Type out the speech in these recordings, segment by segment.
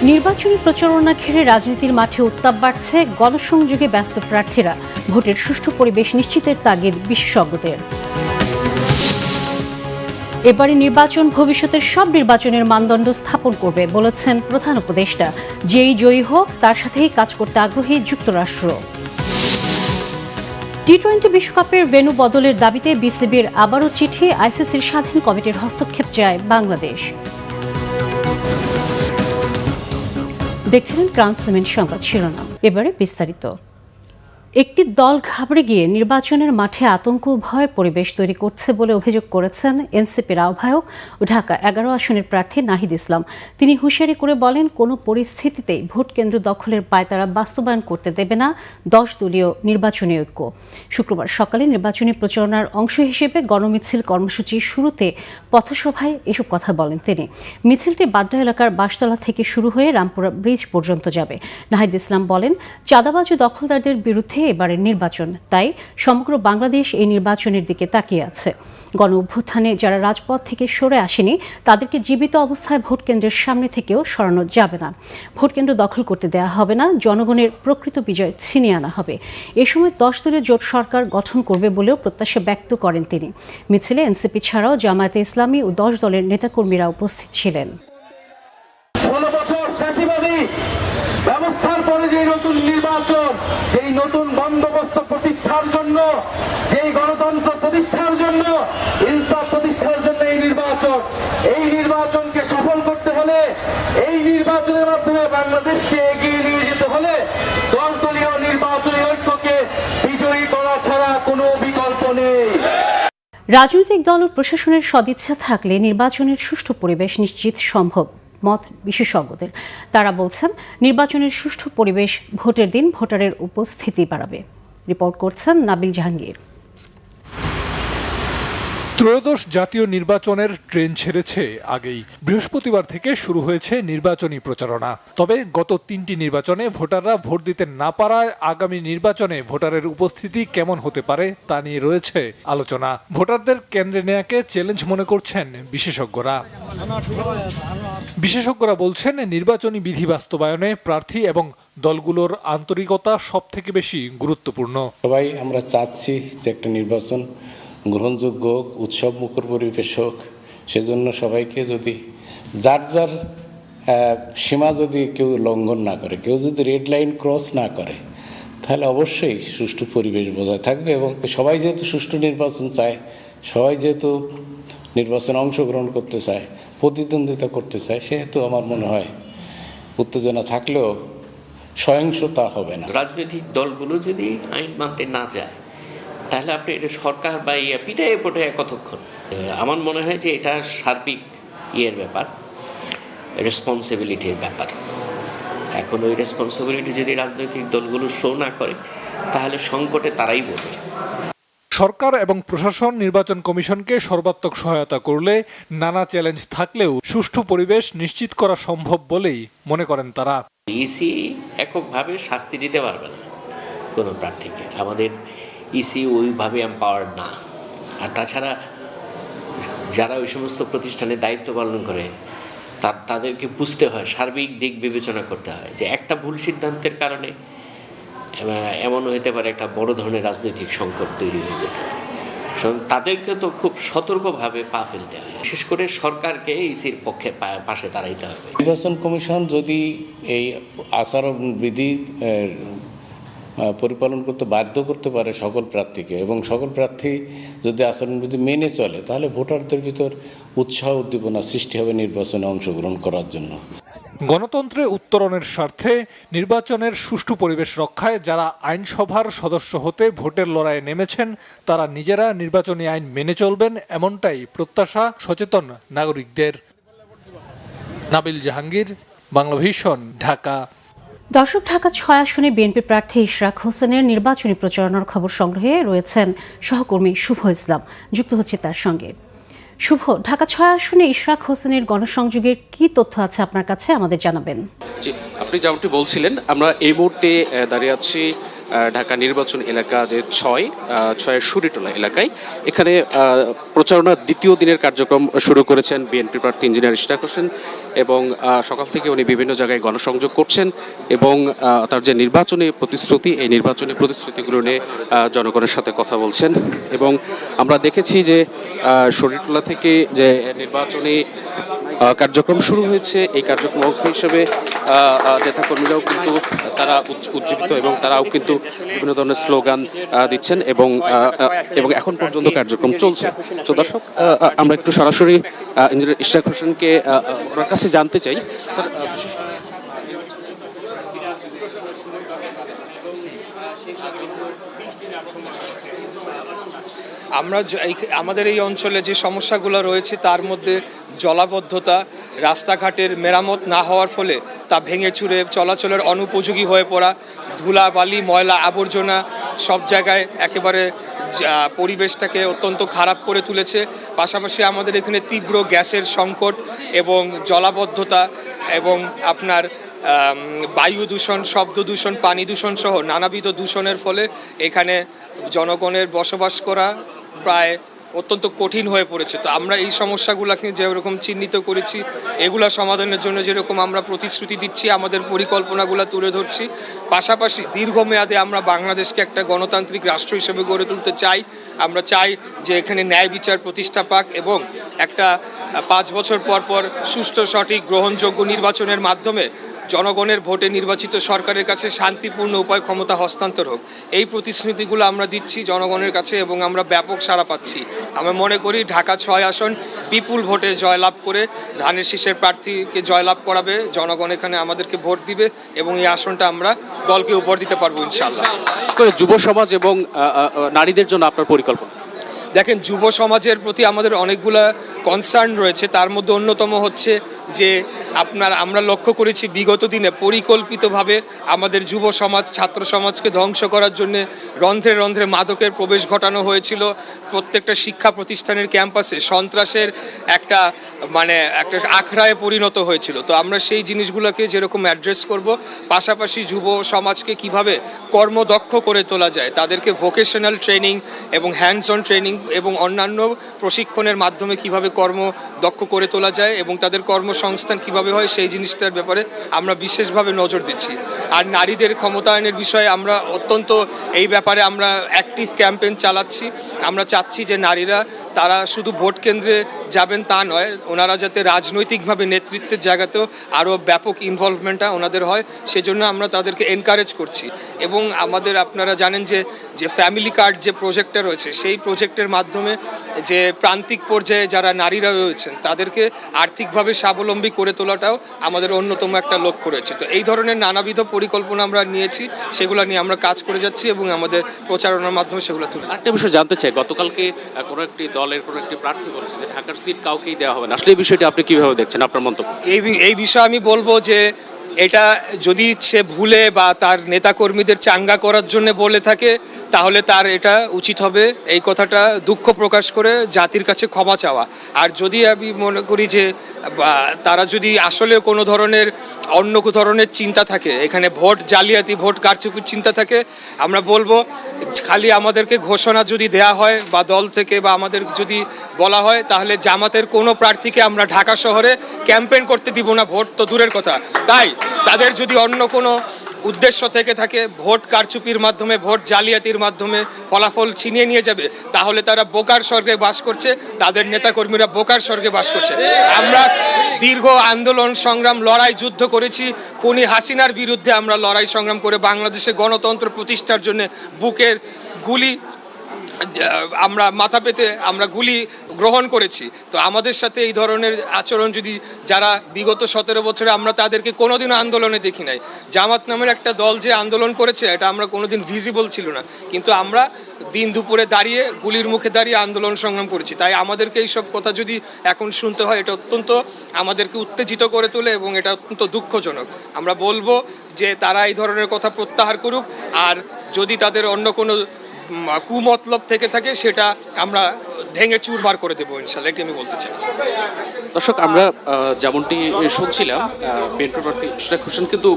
নির্বাচনী প্রচারণা ঘিরে রাজনীতির মাঠে উত্তাপ বাড়ছে, গণসংযোগে ব্যস্ত প্রার্থীরা। ভোটের সুষ্ঠু পরিবেশ নিশ্চিতের তাগিদ বিশেষজ্ঞদের। এবারে নির্বাচন ভবিষ্যতের সব নির্বাচনের মানদণ্ড স্থাপন করবে বলেছেন প্রধান উপদেষ্টা। যেই জয়ী হোক তার সাথেই কাজ করতে আগ্রহী যুক্তরাষ্ট্র। টি-20 বিশ্বকাপের ভেন্যু বদলের দাবিতে বিসিবির আবারও চিঠি, আইসিসির স্বাধীন কমিটির হস্তক্ষেপ চায় বাংলাদেশ। দেখছিলেন ক্রাউন সিমেন্ট সংবাদ শিরোনাম, এবারে বিস্তারিত। একটি দল ঘাবড়ে গিয়ে নির্বাচনের মাঠে আতঙ্ক ভয়ের পরিবেশ তৈরি করছে বলে অভিযোগ করেছেন এনসিপির আহ্বায়ক ও ঢাকা 11 আসনের প্রার্থী নাহিদ ইসলাম। তিনি হুঁশিয়ারি করে বলেন, কোনো পরিস্থিতিতেই ভোট কেন্দ্র দখলের পায়তারা বাস্তবায়ন করতে দেবে না 10 দলীয় নির্বাচনী ঐক্য। শুক্রবার সকালে নির্বাচনী প্রচারণার অংশ হিসেবে গণমিছিল কর্মসূচির শুরুতে পথসভায় এসব কথা বলেন তিনি। মিছিলটি বাড্ডা এলাকার বাসতলা থেকে শুরু হয়ে রামপুরা ব্রিজ পর্যন্ত যাবে। নাহিদ ইসলাম বলেন, চাঁদাবাজ ও দখলদারদের বিরুদ্ধে এবারের নির্বাচন, তাই সমগ্র বাংলাদেশ এই নির্বাচনের দিকে তাকিয়ে আছে। গণ অভ্যুত্থানে যারা রাজপথ থেকে সরে আসেনি তাদেরকে জীবিত অবস্থায় ভোট কেন্দ্রের সামনে থেকেও সরানো যাবে না। ভোট কেন্দ্র দখল করতে দেওয়া হবে না, জনগণের প্রকৃত বিজয় ছিনিয়ে আনা হবে। এ সময় 10 দলীয় জোট সরকার গঠন করবে বলেও প্রত্যাশা ব্যক্ত করেন তিনি। মিছিলে এনসিপি ছাড়াও জামায়াতে ইসলামী ও 10 দলের নেতাকর্মীরা উপস্থিত ছিলেন। 16 বছর ফ্যাসিবাদী ব্যবস্থার পরে যে নতুন নির্বাচন, যেই নতুন বন্দোবস্ত প্রতিষ্ঠার জন্য, যেই গণতন্ত্র প্রতিষ্ঠার জন্য, ইনসাফ প্রতিষ্ঠার জন্য এই নির্বাচনকে সফল করতে হলে, এই নির্বাচনের মাধ্যমে বাংলাদেশকে এগিয়ে নিয়ে যেতে হলে 10 দলীয় নির্বাচনী ঐক্যকে বিজয়ী করা ছাড়া কোনো বিকল্প নেই। রাজনৈতিক দল ও প্রশাসনের সদিচ্ছা থাকলে নির্বাচনের সুষ্ঠু পরিবেশ নিশ্চিত সম্ভব, মত বিশেষজ্ঞদের। তারা বলছেন, নির্বাচনের সুষ্ঠু পরিবেশ ভোটের দিন ভোটারের উপস্থিতি বাড়াবে। রিপোর্ট করছেন নাবিল জাহাঙ্গীর। ত্রয়োদশ জাতীয় নির্বাচনের ট্রেন ছেড়েছে আগেই। বৃহস্পতিবার থেকে শুরু হয়েছে নির্বাচনী প্রচারণা। তবে গত 3টি নির্বাচনে ভোটাররা ভোট দিতে না পারায় আগামী নির্বাচনে ভোটারের উপস্থিতি কেমন হতে পারে তা নিয়ে রয়েছে আলোচনা। ভোটারদের কেন্দ্রে নেয়াকে চ্যালেঞ্জ মনে করছেন বিশেষজ্ঞরা। বিশেষজ্ঞরা বলছেন, নির্বাচনী বিধি বাস্তবায়নে প্রার্থী এবং দলগুলোর আন্তরিকতা সবথেকে বেশি গুরুত্বপূর্ণ। সবাই আমরা চাচ্ছি যে একটা নির্বাচন গ্রহণযোগ্য, উৎসব মুখর পরিবেশ হোক। সেজন্য সবাইকে যদি যার যার সীমা যদি কেউ লঙ্ঘন না করে, কেউ যদি রেড লাইন ক্রস না করে, তাহলে অবশ্যই সুষ্ঠু পরিবেশ বজায় থাকবে। এবং সবাই যেহেতু সুষ্ঠু নির্বাচন চায়, সবাই যেহেতু নির্বাচনে অংশগ্রহণ করতে চায়, প্রতিদ্বন্দ্বিতা করতে চায়, সেহেতু আমার মনে হয় উত্তেজনা থাকলেও সহিংসতা হবে না। রাজনৈতিক দলগুলো যদি আইন মানতে না যায়, তাহলে আপনি এটা সরকার বা পিটাইয়ে পোটাইয়ে কতক্ষণ? আমার মনে হয় যে এটা সার্বিক ব্যাপার, রেসপন্সিবিলিটির ব্যাপার। এখন ওই রেসপন্সিবিলিটি যদি রাজনৈতিক দলগুলো শো না করে, তাহলে সংকটে তারাই বলবে। সরকার এবং প্রশাসন নির্বাচন কমিশনকে সর্বাত্মক সহায়তা করলে নানা চ্যালেঞ্জ থাকলেও সুষ্ঠু পরিবেশ নিশ্চিত করা সম্ভব বলেই মনে করেন তারা। ইসি এককভাবে শাস্তি দিতে পারবে না কোনো প্রার্থীকে, আমাদের ইসি ওইভাবে এম্পাওয়ার্ড না। আর তাছাড়া যারা ওই সমস্ত প্রতিষ্ঠানে দায়িত্ব পালন করে তাদেরকে বুঝতে হয়, সার্বিক দিক বিবেচনা করতে হয় যে একটা ভুল সিদ্ধান্তের কারণে এমন হতে পারে একটা বড় ধরনের রাজনৈতিক সংকট তৈরি হয়ে যেতে পারে। তাদেরকে তো খুব সতর্কভাবে পা ফেলতে হয়। বিশেষ করে সরকারকে ইসির পক্ষে পাশে দাঁড়াইতে হবে। নির্বাচন কমিশন যদি এই আচরণবিধি পরিপালন করতে বাধ্য করতে পারে সকল প্রার্থীকে, এবং সকল প্রার্থী যদি আচরণবিধি মেনে চলে, তাহলে ভোটারদের ভিতর উৎসাহ উদ্দীপনা সৃষ্টি হবে নির্বাচনে অংশগ্রহণ করার জন্য। গণতন্ত্রে উত্তরণের স্বার্থে নির্বাচনের সুষ্ঠু পরিবেশ রক্ষায় যারা আইনসভার সদস্য হতে ভোটের লড়াইয়ে নেমেছেন, তারা নিজেরা নির্বাচনী আইন মেনে চলবেন, এমনটাই প্রত্যাশা সচেতন নাগরিকদের। নাবিল জাহাঙ্গীর, বাংলাভিশন, ঢাকা। দর্শক, ঢাকা 6 আসনে বিএনপি প্রার্থী ইশরাক হোসেনের নির্বাচনী প্রচারণার খবর সংগ্রহে রয়েছেন সহকর্মী শুভ ইসলাম। যুক্ত হচ্ছে তার সঙ্গে। শুভ, ঢাকা 6 আসনে ইশরাক হোসেনের গণসংযোগের কি তথ্য আছে আপনার কাছে, আমাদের জানাবেন। জি, আপনি যেমনটি বলছিলেন, আমরা এই মুহূর্তে দাঁড়িয়ে আছি ঢাকা নির্বাচন এলাকা যে ছয়ের সুরিটোলা এলাকায়, এখানে প্রচারণার দ্বিতীয় দিনের কার্যক্রম শুরু করেছেন বিএনপি প্রার্থী ইঞ্জিনিয়ার ইশরাক হোসেন, এবং সকাল থেকে উনি বিভিন্ন জায়গায় গণসংযোগ করছেন এবং তার যে নির্বাচনী প্রতিশ্রুতি, এই নির্বাচনী প্রতিশ্রুতিগুলো নিয়ে জনগণের সাথে কথা বলছেন। এবং আমরা দেখেছি যে শরীরটোলা থেকে যে নির্বাচনী কার্যক্রম শুরু হয়েছে, এই কার্যক্রম অংশ হিসেবে নেতাকর্মীরাও কিন্তু তারা উজ্জীবিত এবং তারাও কিন্তু বিভিন্ন ধরনের স্লোগান দিচ্ছেন এবং এখন পর্যন্ত কার্যক্রম চলছে। তো দর্শক, আমরা একটু সরাসরি ইঞ্জিনিয়ার ইশরাক হোসেনকে ওনার কাছে জানতে চাই, স্যার আমাদের এই অঞ্চলে যে সমস্যাগুলো রয়েছে তার মধ্যে জলাবদ্ধতা, রাস্তাঘাটের মেরামত না হওয়ার ফলে তা ভেঙে চুরে চলাচলের অনুপযোগী হয়ে পড়া, ধুলাবালি ময়লা আবর্জনা সব জায়গায় একেবারে পরিবেশটাকে অত্যন্ত খারাপ করে তুলেছে। পাশাপাশি আমাদের এখানে তীব্র গ্যাসের সংকট এবং জলাবদ্ধতা এবং আপনার বায়ু দূষণ, শব্দ দূষণ, পানি দূষণ সহ নানাবিধ দূষণের ফলে এখানে জনগণের বসবাস করা প্রায় অত্যন্ত কঠিন হয়ে পড়েছে। তো আমরা এই সমস্যাগুলোকে যেরকম চিহ্নিত করেছি, এগুলা সমাধানের জন্য যেরকম আমরা প্রতিশ্রুতি দিচ্ছি, আমাদের পরিকল্পনাগুলো তুলে ধরছি, পাশাপাশি দীর্ঘমেয়াদে আমরা বাংলাদেশকে একটা গণতান্ত্রিক রাষ্ট্র হিসেবে গড়ে তুলতে চাই। আমরা চাই যে এখানে ন্যায় বিচার প্রতিষ্ঠা পাক এবং একটা 5 বছর পর পর সুষ্ঠু, সঠিক, গ্রহণযোগ্য নির্বাচনের মাধ্যমে জনগণের ভোটে নির্বাচিত সরকারের কাছে শান্তিপূর্ণ উপায় ক্ষমতা হস্তান্তর হোক। এই প্রতিশ্রুতিগুলো আমরা দিচ্ছি জনগণের কাছে এবং আমরা ব্যাপক সাড়া পাচ্ছি। আমরা মনে করি ঢাকা 6 আসন বিপুল ভোটে জয়লাভ করে ধানের শীষের প্রার্থীকে জয়লাভ করাবে জনগণ, এখানে আমাদেরকে ভোট দিবে এবং এই আসনটা আমরা দলকে উপহার দিতে পারবো ইনশাআল্লাহ। যুব সমাজ এবং নারীদের জন্য আপনার পরিকল্পনা? দেখেন, যুব সমাজের প্রতি আমাদের অনেকগুলো কনসার্ন রয়েছে। তার মধ্যে অন্যতম হচ্ছে যে আমরা লক্ষ্য করেছি বিগত দিনে পরিকল্পিতভাবে আমাদের যুব সমাজ, ছাত্র সমাজকে ধ্বংস করার জন্য রন্ধ্রে রন্ধ্রে মাদকের প্রবেশ ঘটানো হয়েছিল। প্রত্যেকটা শিক্ষা প্রতিষ্ঠানের ক্যাম্পাসে সন্ত্রাসের একটা আখড়ায় পরিণত হয়েছিল। তো আমরা সেই জিনিসগুলোকে যেরকম অ্যাড্রেস করব, পাশাপাশি যুব সমাজকে কিভাবে কর্মদক্ষ করে তোলা যায়, তাদেরকে ভোকেশনাল ট্রেনিং এবং হ্যান্ডস অন ট্রেনিং এবং অন্যান্য প্রশিক্ষণের মাধ্যমে কিভাবে কর্মদক্ষ করে তোলা যায় এবং তাদের কর্মসংস্থান কিভাবে হয়, সেই জিনিসটার ব্যাপারে আমরা বিশেষভাবে নজর দিচ্ছি। আর নারীদের ক্ষমতায়নের বিষয়ে আমরা অত্যন্ত এই ব্যাপারে আমরা অ্যাক্টিভ ক্যাম্পেইন চালাচ্ছি। আমরা চাচ্ছি যে নারীরা তারা শুধু ভোট কেন্দ্রে যাবেন তা নয়, ওনারা যাতে রাজনৈতিকভাবে নেতৃত্বের জায়গাতেও আরও ব্যাপক ইনভলভমেন্টটা ওনাদের হয়, সেজন্য আমরা তাদেরকে এনকারেজ করছি। এবং আপনারা জানেন যে ফ্যামিলি কার্ড যে প্রজেক্টটা রয়েছে, সেই প্রজেক্টের মাধ্যমে যে প্রান্তিক পর্যায়ে যারা নারীরা রয়েছেন তাদেরকে আর্থিকভাবে স্বাবলম্বী করে তোলাটাও আমাদের অন্যতম একটা লক্ষ্য রয়েছে। তো এই ধরনের নানাবিধ পরিকল্পনা আমরা নিয়েছি, সেগুলো নিয়ে আমরা কাজ করে যাচ্ছি এবং আমাদের প্রচারণার মাধ্যমে সেগুলো তুলে। আরেকটা বিষয় জানতে চাই, গতকালকে কোনো একটি দলের কোনো একটি প্রার্থী বলেছে যে ঢাকার সিট কাউকেই দেওয়া হবে না, আসলে এই বিষয়টি আপনি কিভাবে দেখছেন, আপনার মন্তব্য? এই বিষয়ে আমি বলবো যে এটা যদি সে ভুলে বা তার নেতাকর্মীদের চাঙ্গা করার জন্য বলে থাকে, তাহলে তার এটা উচিত হবে এই কথাটা দুঃখ প্রকাশ করে জাতির কাছে ক্ষমা চাওয়া। আর যদি আমি মনে করি যে তারা যদি আসলে কোনো অন্য ধরনের চিন্তা থাকে, এখানে ভোট জালিয়াতি, ভোট কারচুপির চিন্তা থাকে, আমরা বলবো খালি আমাদেরকে ঘোষণা যদি দেয়া হয় বা দল থেকে বা আমাদের যদি বলা হয়, তাহলে জামাতের কোনো প্রার্থীকে আমরা ঢাকা শহরে ক্যাম্পেইন করতে দিব না, ভোট তো দূরের কথা। তাই তাদের যদি অন্য কোনো উদ্দেশ্য থেকে থাকে, ভোট কারচুপির মাধ্যমে, ভোট জালিয়াতির মাধ্যমে ফলাফল ছিনিয়ে নিয়ে যাবে, তাহলে তারা বোকার স্বর্গে বাস করছে, তাদের নেতাকর্মীরা বোকার স্বর্গে বাস করছে। আমরা দীর্ঘ আন্দোলন সংগ্রাম, লড়াই, যুদ্ধ করেছি। খুনি হাসিনার বিরুদ্ধে আমরা লড়াই সংগ্রাম করে বাংলাদেশে গণতন্ত্র প্রতিষ্ঠার জন্য বুকের গুলি আমরা মাথা পেতে আমরা গুলি গ্রহণ করেছি। তো আমাদের সাথে এই ধরনের আচরণ যদি যারা বিগত 17 বছরে আমরা তাদেরকে কোনোদিনও আন্দোলনে দেখি নাই। জামাত নামের একটা দল যে আন্দোলন করেছে, এটা আমরা কোনোদিন ভিজিবল ছিল না, কিন্তু আমরা দিন দুপুরে দাঁড়িয়ে, গুলির মুখে দাঁড়িয়ে আন্দোলন সংগ্রাম করেছি। তাই আমাদেরকে এইসব কথা যদি এখন শুনতে হয়, এটা অত্যন্ত আমাদেরকে উত্তেজিত করে তোলে এবং এটা অত্যন্ত দুঃখজনক। আমরা বলবো যে তারা এই ধরনের কথা প্রত্যাহার করুক, আর যদি তাদের অন্য কোনো কুমতলব থেকে থাকে সেটা আমরা ভেঙে চুরমার করে দেবো ইনশাআল্লাহ, এটি আমি বলতে চাই। দর্শক, আমরা যেমনটি শুনছিলাম, বিএনপি প্রার্থী ইশরাক হোসেন কিন্তু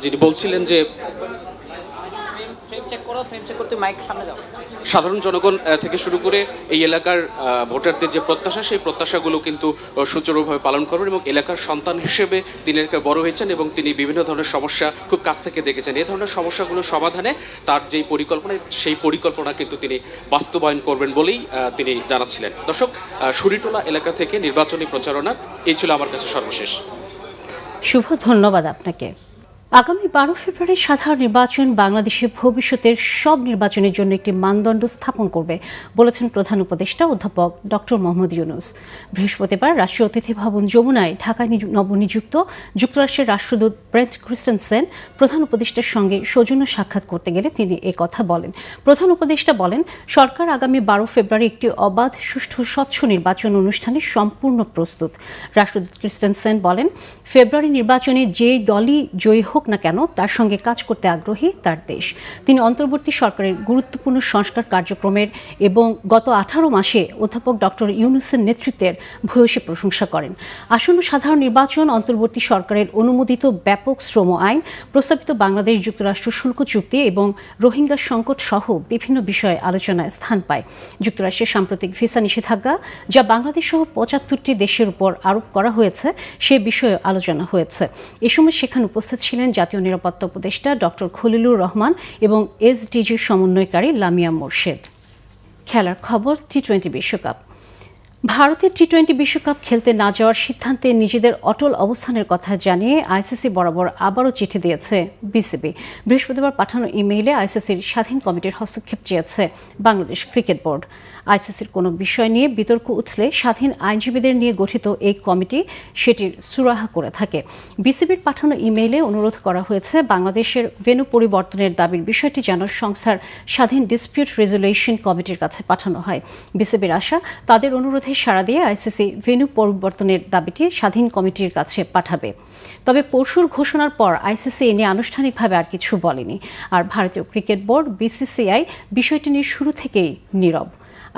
যিনি বলছিলেন যে চেক করো, ফ্রেম চেক করতে মাইক সামনে যাও। সাধারণ জনগণ থেকে শুরু করে এই এলাকার ভোটারদের যে প্রত্যাশা, সেই প্রত্যাশাগুলো কিন্তু সুচারুভাবে পালন করবেন এবং এলাকার সন্তান হিসেবে তিনি এলাকায় বড় হয়েছেন এবং তিনি বিভিন্ন ধরনের সমস্যা খুব কাছ থেকে দেখেছেন। এই ধরনের সমস্যাগুলো সমাধানে তার যেই পরিকল্পনা, সেই পরিকল্পনা কিন্তু তিনি বাস্তবায়ন করবেন বলেই তিনি জানাচ্ছিলেন। দর্শক, শুরিটোলা এলাকা থেকে নির্বাচনী প্রচারণা এই ছিল আমার কাছে সর্বশেষ। শুভ, ধন্যবাদ আপনাকে। আগামী 12 ফেব্রুয়ারি সাধারণ নির্বাচন বাংলাদেশের ভবিষ্যতের সব নির্বাচনের জন্য একটি মানদণ্ড স্থাপন করবে বলেছেন প্রধান উপদেষ্টা অধ্যাপক ডক্টর মোহাম্মদ ইউনূস। বৃহস্পতিবার রাষ্ট্রীয় অতিথি ভবন যমুনায় ঢাকায় নবনিযুক্ত যুক্তরাষ্ট্রের রাষ্ট্রদূত ব্রেন্ট ক্রিস্টেনসেন প্রধান উপদেষ্টার সঙ্গে সৌজন্য সাক্ষাৎ করতে গেলে তিনি কথা বলেন। প্রধান উপদেষ্টা বলেন, সরকার আগামী 12 ফেব্রুয়ারি একটি অবাধ, সুষ্ঠু, স্বচ্ছ নির্বাচন অনুষ্ঠানে সম্পূর্ণ প্রস্তুত। রাষ্ট্রদূত ক্রিস্টেনসেন বলেন, ফেব্রুয়ারি নির্বাচনে যেই দলই জয়ী হোক না কেন তার সঙ্গে কাজ করতে আগ্রহী তার দেশ। তিনি অন্তর্বর্তী সরকারের গুরুত্বপূর্ণ সংস্কার কার্যক্রমের এবং গত 18 মাসে অধ্যাপক ডক্টর ইউনূসের নেতৃত্বের ভূয়সী প্রশংসা করেন। আসন্ন সাধারণ নির্বাচন, অন্তর্বর্তী সরকারের অনুমোদিত ব্যাপক শ্রম আইন, প্রস্তাবিত বাংলাদেশ যুক্তরাষ্ট্র শুল্ক চুক্তি এবং রোহিঙ্গা সংকট সহ বিভিন্ন বিষয়ে আলোচনায় স্থান পায়। যুক্তরাষ্ট্রের সাম্প্রতিক ভিসা নিষেধাজ্ঞা, যা বাংলাদেশ সহ 75টি দেশের উপর আরোপ করা হয়েছে, সে বিষয়ে আলোচনা হয়েছে। এ সময় সেখানে উপস্থিত ছিলেন জাতীয় নিরাপত্তা উপদেষ্টা ডক্টর খলিলুর রহমান এবং এসডিজির সমন্বয়কারী লামিয়া মোর্শেদ। খেলার খবর, টি-20 বিশ্বকাপ। ভারতের টি-20 বিশ্বকাপ খেলতে না যাওয়ার সিদ্ধান্তে নিজেদের অটল অবস্থানের কথা জানিয়ে আইসিসি বরাবর আবারও চিঠি দিয়েছে বিসিবি। বৃহস্পতিবার পাঠানো ইমেইলে আইসিসির স্বাধীন কমিটির হস্তক্ষেপ চেয়েছে বাংলাদেশ ক্রিকেট বোর্ড। আইসিসির কোনো বিষয় নিয়ে বিতর্ক উঠলে স্বাধীন আইনজীবীদের নিয়ে গঠিত এই কমিটি সেটির সুরাহা করে থাকে। বিসিবির পাঠানো ইমেইলে অনুরোধ করা হয়েছে বাংলাদেশের ভেন্যু পরিবর্তনের দাবির বিষয়টি যেন সংস্থার স্বাধীন ডিসপিউট রেজুলেশন কমিটির কাছে পাঠানো হয়। বিসিবির আশা, তাদের অনুরোধে সাড়া দিয়ে আইসিসি ভেন্যু পরিবর্তনের দাবিটি স্বাধীন কমিটির কাছে পাঠাবে। তবে পরশুর ঘোষণার পর আইসিসি এ নিয়ে আনুষ্ঠানিকভাবে আর কিছু বলেনি। আর ভারতীয় ক্রিকেট বোর্ড বিসিসিআই বিষয়টি নিয়ে শুরু থেকেই নীরব।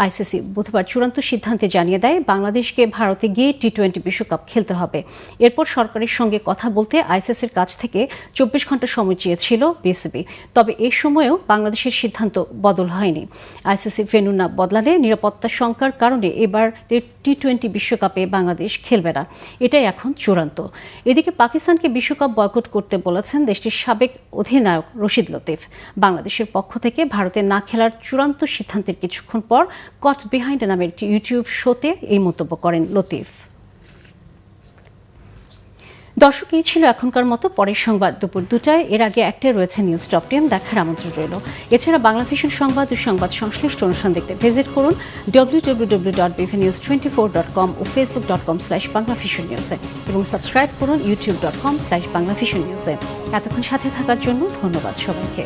আইসিসি বুধবার চূড়ান্ত সিদ্ধান্তে জানিয়ে দেয় বাংলাদেশকে ভারতে গিয়ে টি-20 বিশ্বকাপ খেলতে হবে। এরপর সরকারের সঙ্গে কথা বলতে আইসিসির কাছ থেকে 24 ঘন্টা সময় চেয়েছিল বিসিবি। তবে এই সময়েও বাংলাদেশের সিদ্ধান্ত বদল হয়নি। আইসিসি ভেন্যু না বদলালে নিরাপত্তা শঙ্কার কারণে এবার টি-20 বিশ্বকাপে বাংলাদেশ খেলবে না। এটাই এখন চূড়ান্ত। এদিকে পাকিস্তানকে বিশ্বকাপ বয়কট করতে বলেছেন দেশটির সাবেক অধিনায়ক রশিদ লতিফ। বাংলাদেশের পক্ষ থেকে ভারতে না খেলার চূড়ান্ত সিদ্ধান্তের কিছুক্ষণ পর কট বিহাইন্ড নামের একটি ইউটিউব শোতে এই মন্তব্য করেন লতিফ। দর্শক, এই ছিল এখনকার মতো। পরের সংবাদ দুপুর 2টায়। এর আগে একটাই রয়েছে নিউজ টপ 10, দেখার আমন্ত্রণ রইল। এছাড়া বাংলা ভিশন সংবাদ ও সংবাদ সংশ্লিষ্ট অনুষ্ঠান দেখতে ভিজিট করুন www.bvnews24.com ও facebook.com/banglavisionnews এবং সাবস্ক্রাইব করুন youtube.com/banglavisionnews। এতক্ষণ সাথে থাকার জন্য ধন্যবাদ সবাইকে।